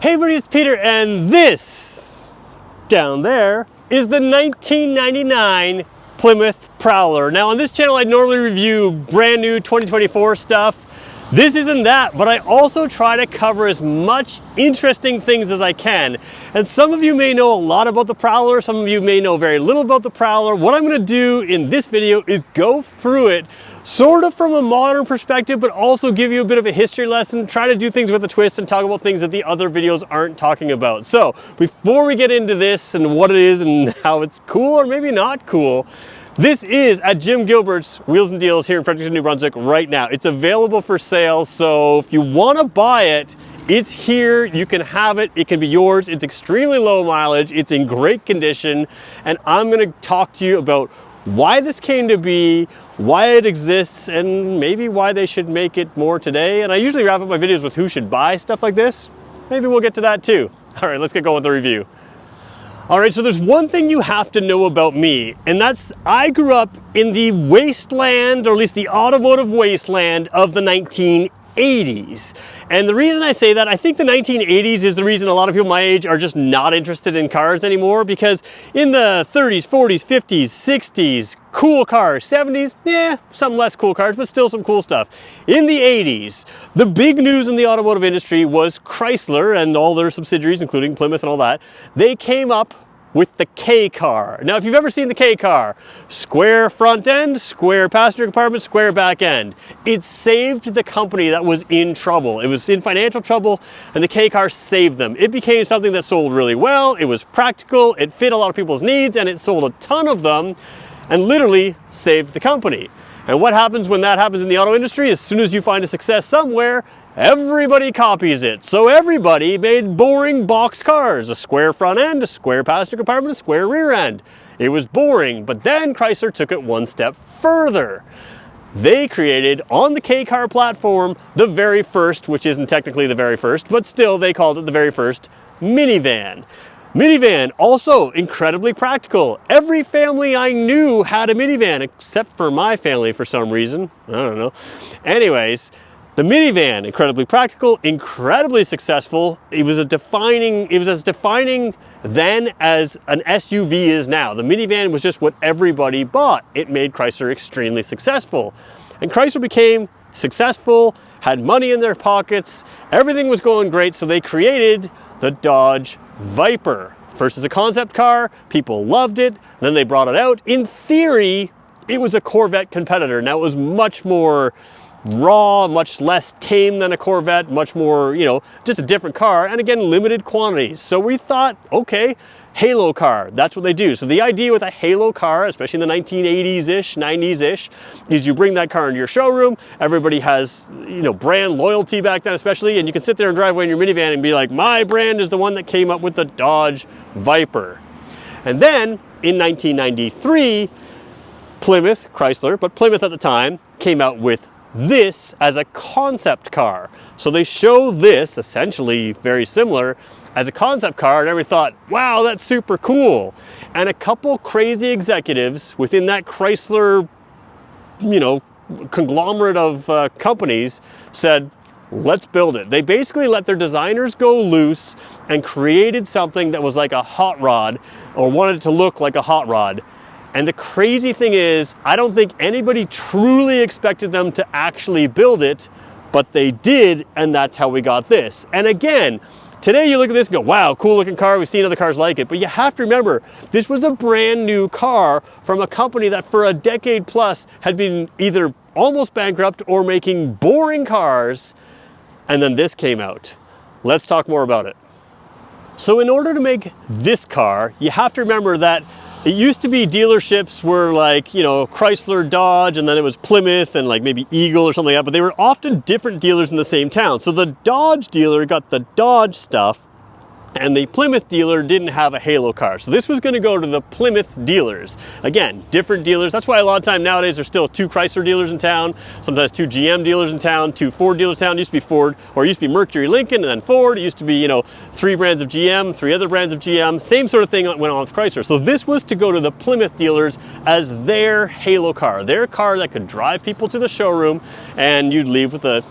Hey everybody, it's Peter, and this down there is the 1999 Plymouth Prowler. Now on this channel I normally review brand new 2024 stuff. This isn't that, but I also try to cover as much interesting things as I can. And some of you may know a lot about the Prowler, some of you may know very little about the Prowler. What I'm gonna do in this video is go through it sort of from a modern perspective, but also give you a bit of a history lesson, try to do things with a twist and talk about things that the other videos aren't talking about. So before we get into this and what it is and how it's cool or maybe not cool, this is at Jim Gilbert's Wheels and Deals here in Fredericton, New Brunswick right now. It's available for sale, so if you want to buy it, it's here, you can have it, it can be yours. It's extremely low mileage, it's in great condition, and I'm going to talk to you about why this came to be, why it exists, and maybe why they should make it more today. And I usually wrap up my videos with who should buy stuff like this. Maybe we'll get to that too. All right, let's get going with the review. All right, so there's one thing you have to know about me, and that's I grew up in the wasteland, or at least the automotive wasteland of the 1980s. And the reason I say that, I think the 1980s is the reason a lot of people my age are just not interested in cars anymore, because in the 30s, 40s, 50s, 60s, cool cars, 70s, yeah, some less cool cars, but still some cool stuff. In the 80s, the big news in the automotive industry was Chrysler and all their subsidiaries, including Plymouth and all that. They came up with the K car. Now, if you've ever seen the K car, square front end, square passenger compartment, square back end. It saved the company that was in trouble. It was in financial trouble, and the K car saved them. It became something that sold really well. It was practical, it fit a lot of people's needs, and it sold a ton of them, and literally saved the company. And what happens when that happens in the auto industry? As soon as you find a success somewhere, everybody copies it. So everybody made boring box cars, a square front end, a square passenger compartment, a square rear end. It was boring, but then Chrysler took it one step further. They created, on the K car platform, the very first, which isn't technically the very first, but still they called it the very first, minivan. Minivan, also incredibly practical. Every family I knew had a minivan, except for my family for some reason. I don't know. Anyways, the minivan, incredibly practical, incredibly successful. It was as defining then as an SUV is now. The minivan was just what everybody bought. It made Chrysler extremely successful. And Chrysler became successful, had money in their pockets, everything was going great, so they created the Dodge Viper. First as a concept car, people loved it, then they brought it out. In theory, it was a Corvette competitor. Now it was much more raw, much less tame than a Corvette, much more, you know, just a different car, and again, limited quantities. So we thought, okay, halo car, that's what they do. So the idea with a halo car, especially in the 1980s-ish, 90s-ish, is you bring that car into your showroom, everybody has, you know, brand loyalty back then especially, and you can sit there and drive away in your minivan and be like, my brand is the one that came up with the Dodge Viper. And then, in 1993, Plymouth, Chrysler, but Plymouth at the time, came out with this as a concept car. So they show this, essentially very similar, as a concept car, and everybody thought, wow, that's super cool. And a couple crazy executives within that Chrysler, you know, conglomerate of companies said, let's build it. They basically let their designers go loose and created something that was like a hot rod, or wanted it to look like a hot rod. And the crazy thing is, I don't think anybody truly expected them to actually build it, but they did, and that's how we got this. And again, today you look at this and go, wow, cool looking car, we've seen other cars like it, but you have to remember, this was a brand new car from a company that for a decade plus had been either almost bankrupt or making boring cars, and then this came out. Let's talk more about it. So in order to make this car, you have to remember that it used to be dealerships were like, you know, Chrysler, Dodge, and then it was Plymouth and like maybe Eagle or something like that, but they were often different dealers in the same town. So the Dodge dealer got the Dodge stuff, and the Plymouth dealer didn't have a halo car. So this was going to go to the Plymouth dealers. Again, different dealers. That's why a lot of time nowadays there's still 2 Chrysler dealers in town, sometimes 2 GM dealers in town, 2 Ford dealers in town. It used to be Ford, or it used to be Mercury, Lincoln, and then Ford. It used to be, you know, 3 brands of GM, 3 other brands of GM. Same sort of thing went on with Chrysler. So this was to go to the Plymouth dealers as their halo car, their car that could drive people to the showroom, and you'd leave with a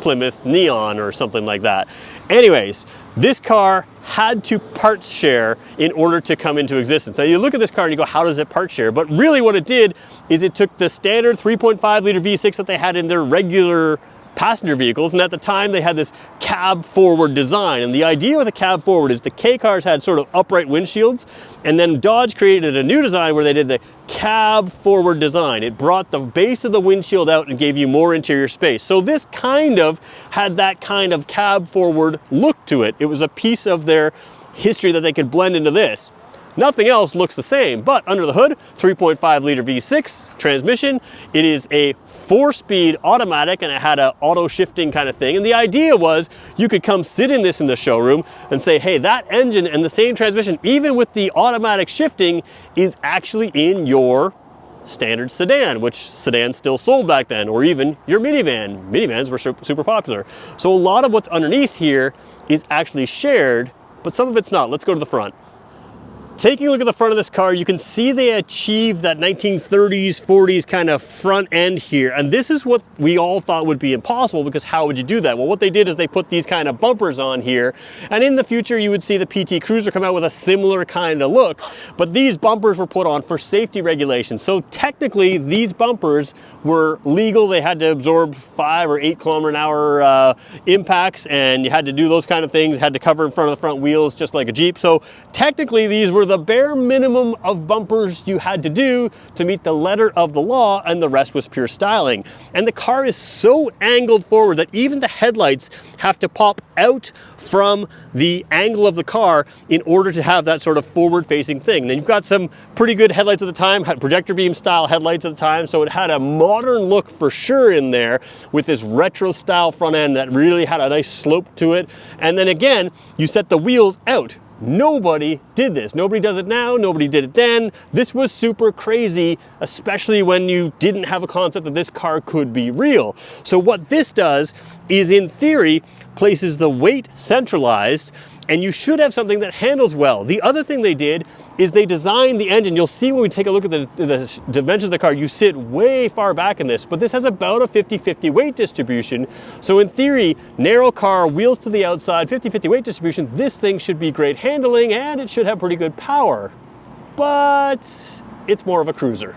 Plymouth neon or something like that. Anyways, this car had to parts share in order to come into existence. Now you look at this car and you go, how does it part share? But really what it did is it took the standard 3.5 liter V6 that they had in their regular passenger vehicles, and at the time they had this cab forward design. And the idea with a cab forward is the K cars had sort of upright windshields, and then Dodge created a new design where they did the cab forward design. It brought the base of the windshield out and gave you more interior space. So this kind of had that kind of cab forward look to it. It was a piece of their history that they could blend into this. Nothing else looks the same, but under the hood, 3.5 liter V6 transmission. It is a 4-speed automatic, and it had an auto shifting kind of thing. And the idea was you could come sit in this in the showroom and say, hey, that engine and the same transmission, even with the automatic shifting, is actually in your standard sedan, which sedans still sold back then, or even your minivan. Minivans were super popular. So a lot of what's underneath here is actually shared, but some of it's not. Let's go to the front. Taking a look at the front of this car, you can see they achieved that 1930s, 40s kind of front end here. And this is what we all thought would be impossible, because how would you do that? Well, what they did is they put these kind of bumpers on here. And in the future, you would see the PT Cruiser come out with a similar kind of look. But these bumpers were put on for safety regulations. So technically, these bumpers were legal. They had to absorb 5 or 8 km/h impacts, and you had to do those kind of things, had to cover in front of the front wheels just like a Jeep. So technically, these were the bare minimum of bumpers you had to do to meet the letter of the law, and the rest was pure styling. And the car is so angled forward that even the headlights have to pop out from the angle of the car in order to have that sort of forward-facing thing. Now you've got some pretty good headlights at the time, had projector beam style headlights at the time, so it had a modern look for sure in there with this retro style front end that really had a nice slope to it. And then again, you set the wheels out. Nobody did this. Nobody does it now. Nobody did it then. This was super crazy, especially when you didn't have a concept that this car could be real. So what this does is, in theory, places the weight centralized, and you should have something that handles well. The other thing they did is they designed the engine. You'll see when we take a look at the dimensions of the car, you sit way far back in this, but this has about a 50-50 weight distribution. So in theory, narrow car, wheels to the outside, 50-50 weight distribution, this thing should be great handling, and it should have pretty good power. But it's more of a cruiser.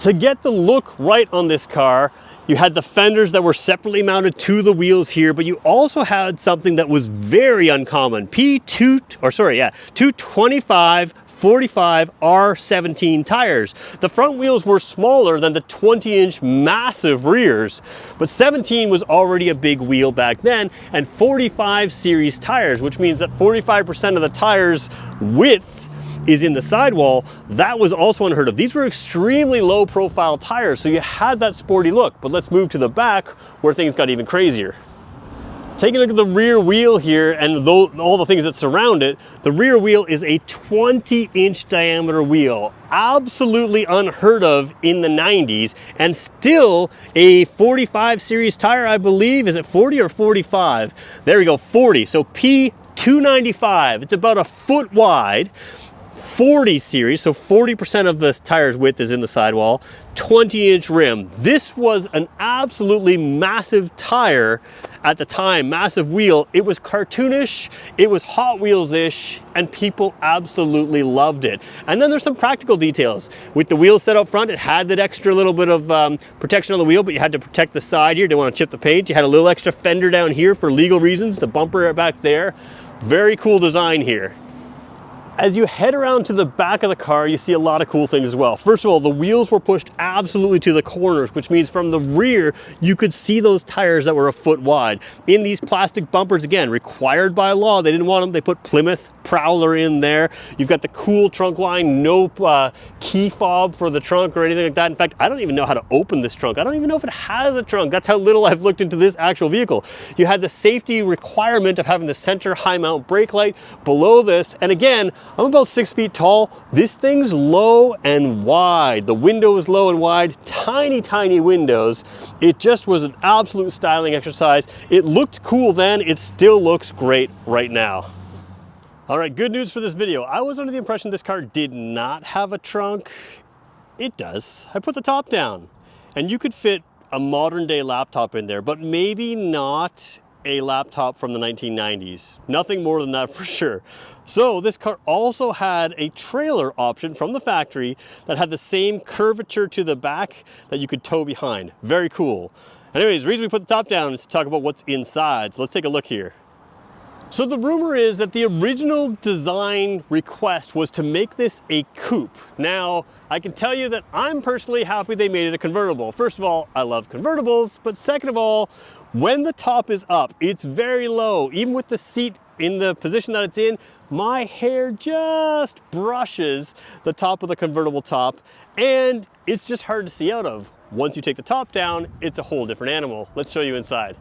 To get the look right on this car, you had the fenders that were separately mounted to the wheels here, but you also had something that was very uncommon. 225 45 R17 tires. The front wheels were smaller than the 20-inch massive rears, but 17 was already a big wheel back then, and 45 series tires, which means that 45% of the tires width is in the sidewall. That was also unheard of. These were extremely low profile tires, so you had that sporty look. But let's move to the back where things got even crazier. Taking a look at the rear wheel here and all the things that surround it, the rear wheel is a 20-inch diameter wheel. Absolutely unheard of in the 90s, and still a 45 series tire, I believe. Is it 40 or 45? There we go, 40. So P295. It's about a foot wide. 40 series, so 40% of the tire's width is in the sidewall, 20-inch rim. This was an absolutely massive tire at the time, massive wheel. It was cartoonish, it was Hot Wheels-ish, and people absolutely loved it. And then there's some practical details. With the wheel set up front, it had that extra little bit of protection on the wheel, but you had to protect the side here. Didn't want to chip the paint. You had a little extra fender down here for legal reasons, the bumper back there. Very cool design here. As you head around to the back of the car, you see a lot of cool things as well. First of all, the wheels were pushed absolutely to the corners, which means from the rear, you could see those tires that were a foot wide. In these plastic bumpers, again, required by law, they didn't want them, they put Plymouth Prowler in there. You've got the cool trunk line, no key fob for the trunk or anything like that. In fact, I don't even know how to open this trunk. I don't even know if it has a trunk. That's how little I've looked into this actual vehicle. You had the safety requirement of having the center high mount brake light below this. And again, I'm about 6 feet tall. This thing's low and wide. The window is low and wide, tiny, tiny windows. It just was an absolute styling exercise. It looked cool then. It still looks great right now. All right, good news for this video. I was under the impression this car did not have a trunk. It does. I put the top down, and you could fit a modern day laptop in there, but maybe not a laptop from the 1990s. Nothing more than that for sure. So this car also had a trailer option from the factory that had the same curvature to the back that you could tow behind. Very cool. Anyways, the reason we put the top down is to talk about what's inside. So let's take a look here. So the rumor is that the original design request was to make this a coupe. Now, I can tell you that I'm personally happy they made it a convertible. First of all, I love convertibles, but second of all, when the top is up, it's very low. Even with the seat in the position that it's in, my hair just brushes the top of the convertible top, and it's just hard to see out of. Once you take the top down, it's a whole different animal. Let's show you inside.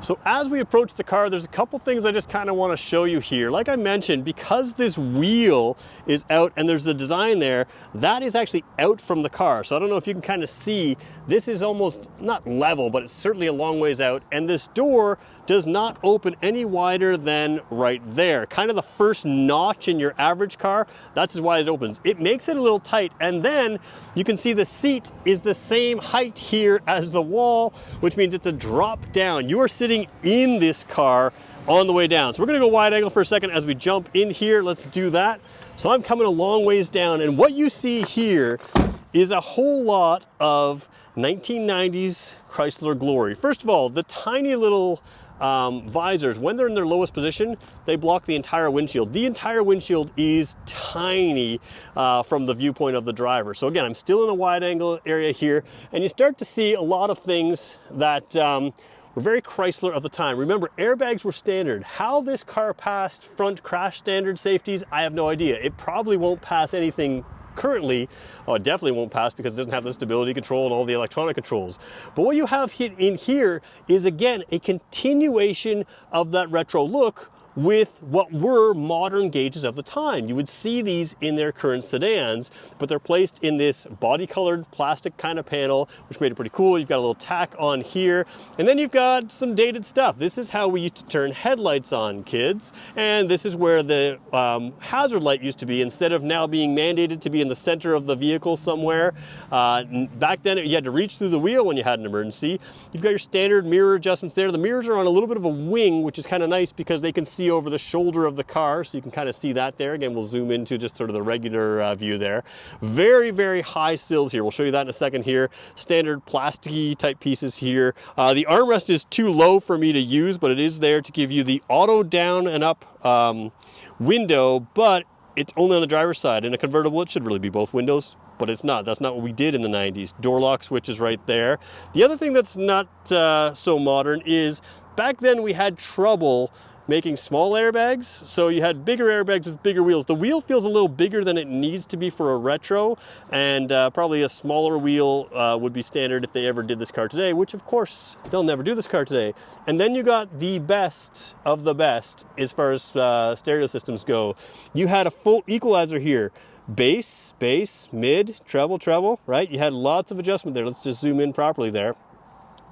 So as we approach the car, there's a couple things I just kind of want to show you here. Like I mentioned, because this wheel is out and there's a design there, that is actually out from the car. So I don't know if you can kind of see, this is almost not level, but it's certainly a long ways out. And this door does not open any wider than right there. Kind of the first notch in your average car, that's why it opens. It makes it a little tight. And then you can see the seat is the same height here as the wall, which means it's a drop down. You are sitting in this car on the way down. So we're gonna go wide angle for a second as we jump in here. Let's do that. So I'm coming a long ways down, and what you see here is a whole lot of 1990s Chrysler glory. First of all, the tiny little visors, when they're in their lowest position, they block the entire windshield. The entire windshield is tiny from the viewpoint of the driver. So again, I'm still in the wide angle area here, and you start to see a lot of things that were very Chrysler of the time. Remember, airbags were standard. How this car passed front crash standard safeties, I have no idea. It probably won't pass anything currently. Oh, it definitely won't pass because it doesn't have the stability control and all the electronic controls. But what you have in here is, again, a continuation of that retro look with what were modern gauges of the time. You would see these in their current sedans, but they're placed in this body-colored plastic kind of panel, which made it pretty cool. You've got a little tack on here, and then you've got some dated stuff. This is how we used to turn headlights on, kids, and this is where the hazard light used to be, instead of now being mandated to be in the center of the vehicle somewhere. Back then, you had to reach through the wheel when you had an emergency. You've got your standard mirror adjustments there. The mirrors are on a little bit of a wing, which is kind of nice because they can see over the shoulder of the car, so you can kind of see that there. Again, we'll zoom into just sort of the regular view there. Very, very high sills here. We'll show you that in a second here. Standard plasticky type pieces here. The armrest is too low for me to use, but it is there to give you the auto down and up window, but it's only on the driver's side. In a convertible, it should really be both windows, but it's not. That's not what we did in the 90s. Door lock switch is right there. The other thing that's not so modern is, back then we had trouble making small airbags, so you had bigger airbags with bigger wheels. The wheel feels a little bigger than it needs to be for a retro, and probably a smaller wheel would be standard if they ever did this car today, which of course they'll never do this car today. And then you got the best of the best as far as stereo systems go. You had a full equalizer here. Bass, bass, mid, treble, treble, right? You had lots of adjustment there. Let's just zoom in properly there.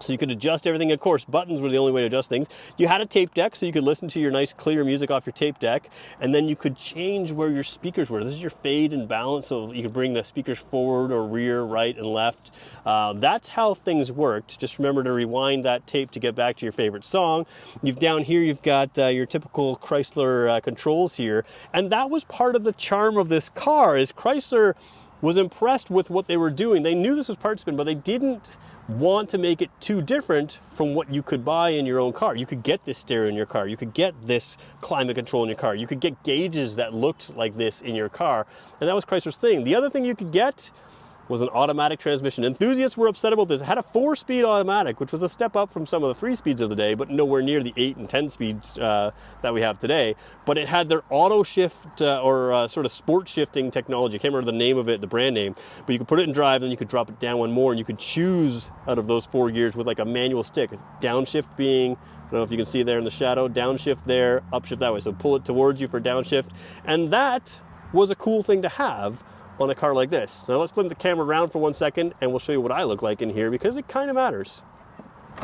So you could adjust everything. Of course, buttons were the only way to adjust things. You had a tape deck, so you could listen to your nice clear music off your tape deck, and then you could change where your speakers were. This is your fade and balance, so you could bring the speakers forward or rear, right and left. That's how things worked. Just remember to rewind that tape to get back to your favorite song. Down here, you've got your typical Chrysler controls here, and that was part of the charm of this car, is Chrysler was impressed with what they were doing. They knew this was part spin, but they didn't want to make it too different from what you could buy in your own car. You could get this stereo in your car. You could get this climate control in your car. You could get gauges that looked like this in your car. And that was Chrysler's thing. The other thing you could get was an automatic transmission. Enthusiasts were upset about this. It had a 4-speed automatic, which was a step up from some of the 3 speeds of the day, but nowhere near the 8 and 10 speeds that we have today. But it had their auto shift or sort of sport shifting technology. I can't remember the name of it, the brand name, but you could put it in drive, then you could drop it down one more, and you could choose out of those 4 gears with like a manual stick. Downshift being, I don't know if you can see there in the shadow, downshift there, upshift that way. So pull it towards you for downshift. And that was a cool thing to have on a car like this. Now let's flip the camera around for 1 second and we'll show you what I look like in here, because it kind of matters.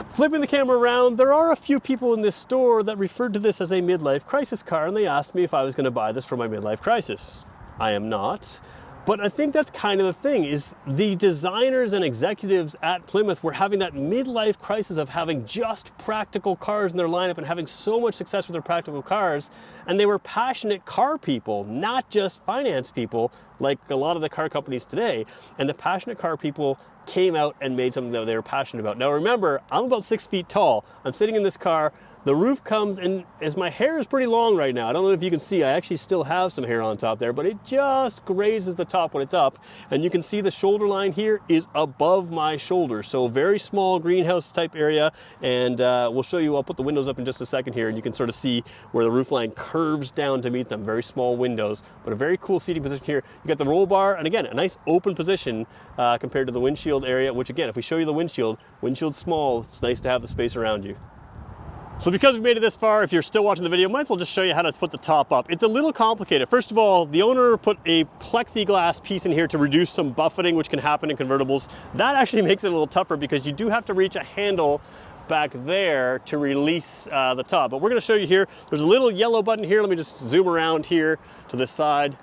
Flipping the camera around, there are a few people in this store that referred to this as a midlife crisis car, and they asked me if I was going to buy this for my midlife crisis. I am not. But I think that's kind of the thing, is the designers and executives at Plymouth were having that midlife crisis of having just practical cars in their lineup and having so much success with their practical cars. And they were passionate car people, not just finance people like a lot of the car companies today. And the passionate car people came out and made something that they were passionate about. Now remember, I'm about 6 feet tall. I'm sitting in this car. The roof comes, and as my hair is pretty long right now, I don't know if you can see, I actually still have some hair on top there, but it just grazes the top when it's up. And you can see the shoulder line here is above my shoulder. So very small greenhouse type area. And we'll show you, I'll put the windows up in just a second here, and you can sort of see where the roof line curves down to meet them. Very small windows, but a very cool seating position here. You got the roll bar, and again, a nice open position compared to the windshield area, which again, if we show you the windshield's small, it's nice to have the space around you. So because we've made it this far, if you're still watching the video, might as well just show you how to put the top up. It's a little complicated. First of all, the owner put a plexiglass piece in here to reduce some buffeting, which can happen in convertibles. That actually makes it a little tougher because you do have to reach a handle back there to release the top. But we're gonna show you here. There's a little yellow button here. Let me just zoom around here to this side.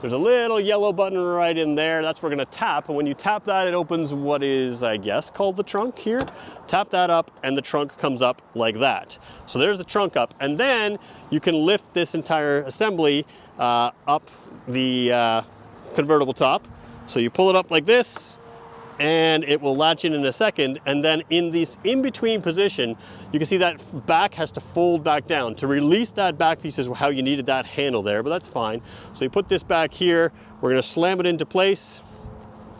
There's a little yellow button right in there. That's where we're gonna tap. And when you tap that, it opens what is, I guess, called the trunk here. Tap that up and the trunk comes up like that. So there's the trunk up. And then you can lift this entire assembly up the convertible top. So you pull it up like this, and it will latch in a second. And then in this in-between position, you can see that back has to fold back down. To release that back piece is how you needed that handle there, but that's fine. So you put this back here, we're gonna slam it into place.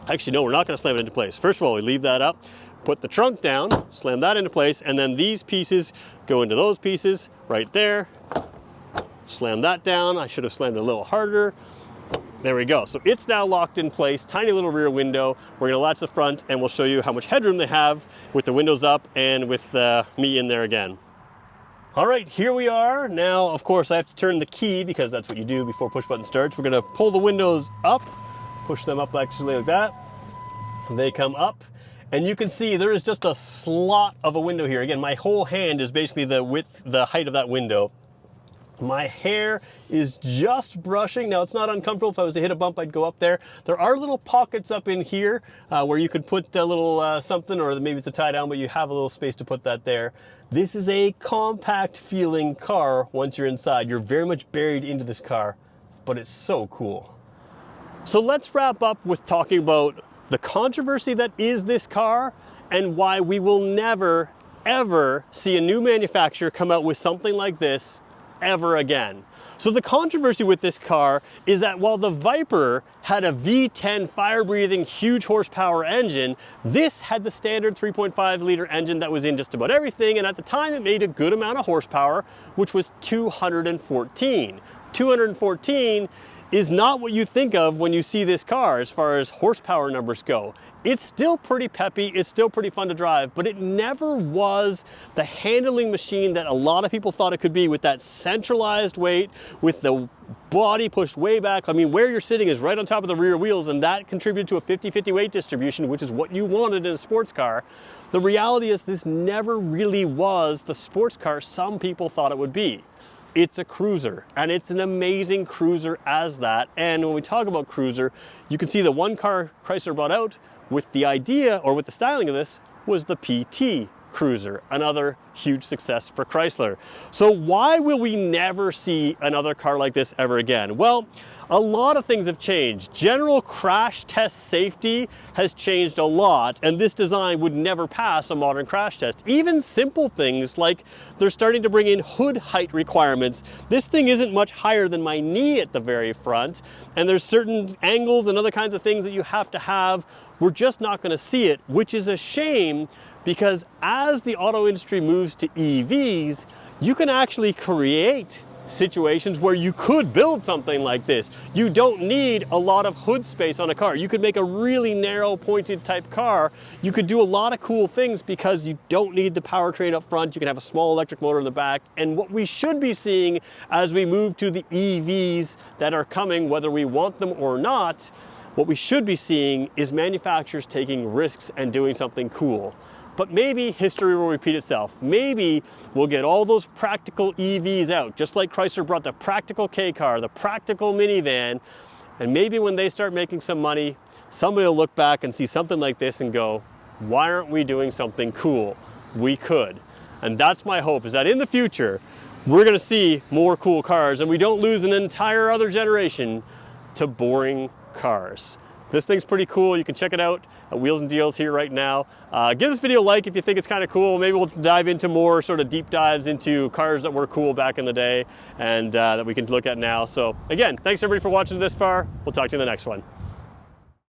Actually, no, we're not gonna slam it into place. First of all, we leave that up, put the trunk down, slam that into place, and then these pieces go into those pieces right there. Slam that down. I should have slammed it a little harder. There we go. So it's now locked in place, tiny little rear window. We're gonna latch the front and we'll show you how much headroom they have with the windows up and with me in there again. All right, here we are. Now, of course, I have to turn the key because that's what you do before push button starts. We're gonna pull the windows up, push them up actually like that. They come up. And you can see there is just a slot of a window here. Again, my whole hand is basically the width, the height of that window. My hair is just brushing. Now, it's not uncomfortable. If I was to hit a bump, I'd go up there. There are little pockets up in here where you could put a little something, or maybe it's a tie down, but you have a little space to put that there. This is a compact feeling car once you're inside. You're very much buried into this car, but it's so cool. So let's wrap up with talking about the controversy that is this car and why we will never, ever see a new manufacturer come out with something like this ever again. So the controversy with this car is that while the Viper had a V10 fire-breathing, huge horsepower engine, this had the standard 3.5 liter engine that was in just about everything, and at the time it made a good amount of horsepower, which was 214. 214 is not what you think of when you see this car as far as horsepower numbers go. It's still pretty peppy, it's still pretty fun to drive, but it never was the handling machine that a lot of people thought it could be, with that centralized weight, with the body pushed way back. I mean, where you're sitting is right on top of the rear wheels, and that contributed to a 50-50 weight distribution, which is what you wanted in a sports car. The reality is this never really was the sports car some people thought it would be. It's a cruiser, and it's an amazing cruiser as that. And when we talk about cruiser, you can see the one car Chrysler brought out with the idea, or with the styling of this, was the PT Cruiser, another huge success for Chrysler. So why will we never see another car like this ever again? Well, a lot of things have changed. General crash test safety has changed a lot, and this design would never pass a modern crash test. Even simple things like they're starting to bring in hood height requirements. This thing isn't much higher than my knee at the very front, and there's certain angles and other kinds of things that you have to have. We're just not going to see it, which is a shame, because as the auto industry moves to EVs, you can actually create situations where you could build something like this. You don't need a lot of hood space on a car. You could make a really narrow pointed type car. You could do a lot of cool things because you don't need the powertrain up front. You can have a small electric motor in the back. And what we should be seeing as we move to the EVs that are coming, whether we want them or not, what we should be seeing is manufacturers taking risks and doing something cool. But maybe history will repeat itself. Maybe we'll get all those practical EVs out, just like Chrysler brought the practical K car, the practical minivan, And maybe when they start making some money, somebody will look back and see something like this and go, why aren't we doing something cool? We could. And that's my hope, is that in the future, we're gonna see more cool cars and we don't lose an entire other generation to boring cars. This thing's pretty cool. You can check it out at Wheels and Deals here right now. Give this video a like if you think it's kind of cool. Maybe we'll dive into more sort of deep dives into cars that were cool back in the day and that we can look at now. So again, thanks everybody for watching this far. We'll talk to you in the next one.